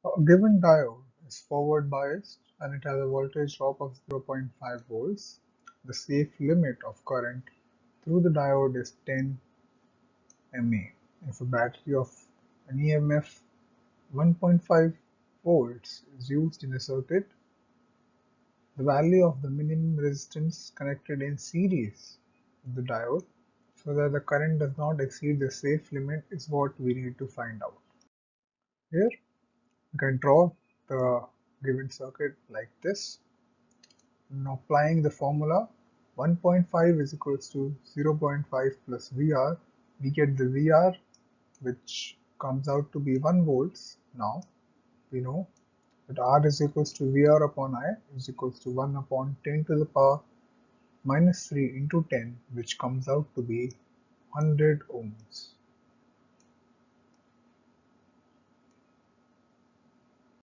A given diode is forward biased and it has a voltage drop of 0.5 volts. The safe limit of current through the diode is 10 mA. If a battery of an EMF 1.5 volts is used in a circuit, the value of the minimum resistance connected in series with the diode so that the current does not exceed the safe limit is what we need to find out. Here you can draw the given circuit like this. Now applying the formula 1.5 is equals to 0.5 plus VR, we get the VR which comes out to be 1 volts. Now we know that R is equals to VR upon I is equals to 1 upon 10 to the power minus 3 into 10, which comes out to be 100 ohms.